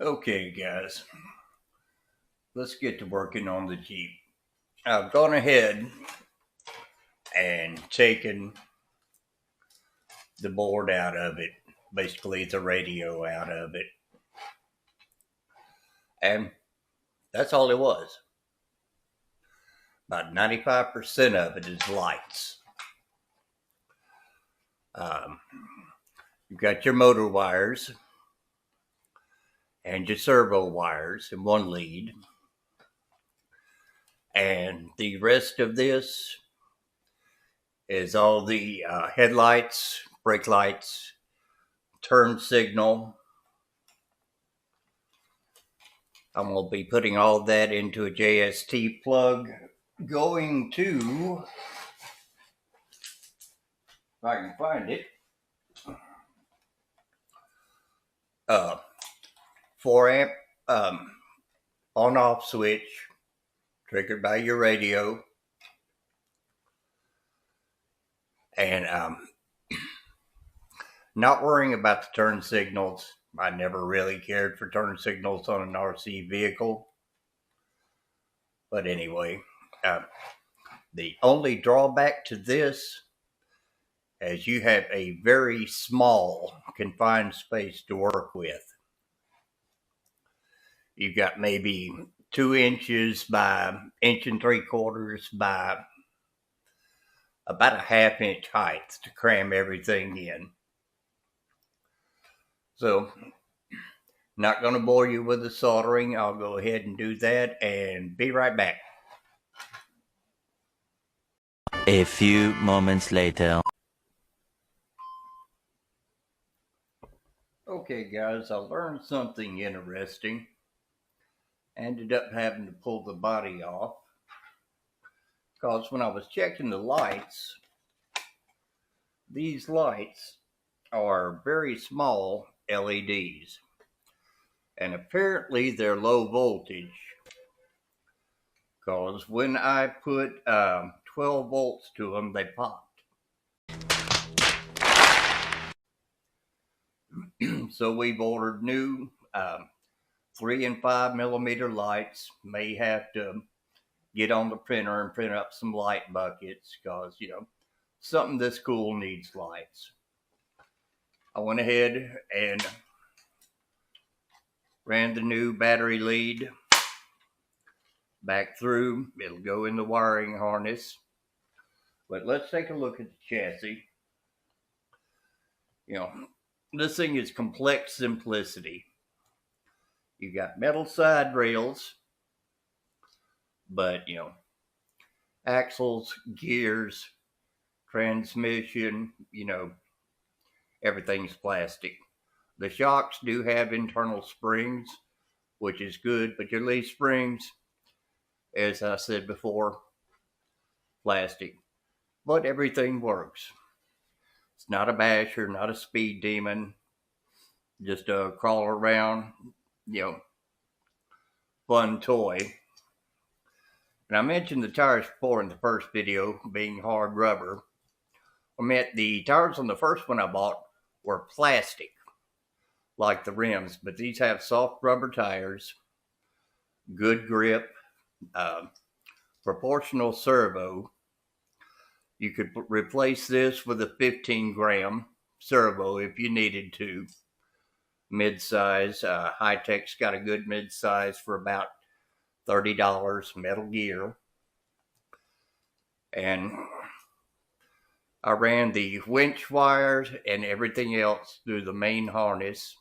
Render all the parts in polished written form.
Okay, guys, let's get to working on the Jeep. I've gone ahead and taken the board out of it, basically the radio out of it, and that's all it was. About 95% of it is lights. Um, you've got your motor wires and your servo wires in one lead, and the rest of this is all the headlights, brake lights, turn signal. I'm going to be putting all that into a JST plug, going to, if I can find it, 4 amp on off switch triggered by your radio. And not worrying about the turn signals. I never really cared for turn signals on an RC vehicle. But anyway, the only drawback to this is you have a very small confined space to work with. You've got maybe 2 inches by 1.75 inches by about a 1/2 inch height to cram everything in. So, not going to bore you with the soldering. I'll go ahead and do that and be right back. A few moments later. Okay, guys, I learned something interesting. Ended up having to pull the body off because when I was checking the lights, these lights are very small LEDs, and apparently they're low voltage because when I put 12 volts to them, they popped. So we've ordered new 3 and 5 millimeter lights. May have to get on the printer and print up some light buckets because, something this cool needs lights. I went ahead and ran the new battery lead back through. It'll go in the wiring harness. But let's take a look at the chassis. This thing is complex simplicity. You got metal side rails, but axles, gears, transmission, everything's plastic. The shocks do have internal springs, which is good, but your leaf springs, as I said before, plastic. But everything works. It's not a basher, not a speed demon, just a crawl around, fun toy. And I mentioned the tires before in the first video being hard rubber. I meant the tires on the first one I bought were plastic, like the rims, but these have soft rubber tires, good grip, proportional servo. You could replace this with a 15-gram servo if you needed to. Mid-size, Hi-Tech's got a good mid-size for about $30, Metal Gear. And I ran the winch wires and everything else through the main harness.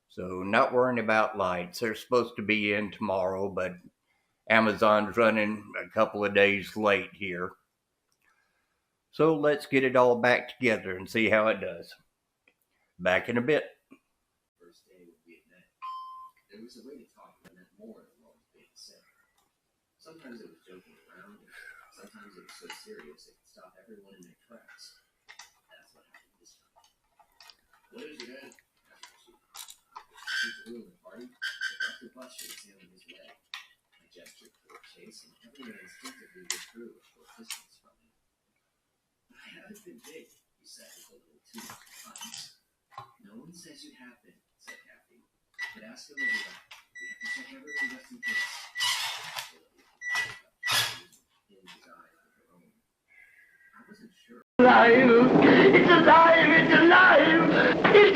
So not worrying about lights. They're supposed to be in tomorrow, but Amazon's running a couple of days late here. So let's get it all back together and see how it does. Back in a bit. First day would be at night. There was a way to talk that meant more than what was being said. Sometimes it was joking around, sometimes it was so serious it could stop everyone in their tracks. That's what happened this time. What is your head? Since we were in the party, the Dr. Buster was sailing his way. I gestured toward Chase, and everyone instinctively withdrew a short distance from him. I haven't been big, he said with a little too much defiance. No one says you have been, said Kathy. But ask him to do that. We have to check everything just in case. In his eyes with her own. I wasn't sure. Alive! It's alive! It's alive! It's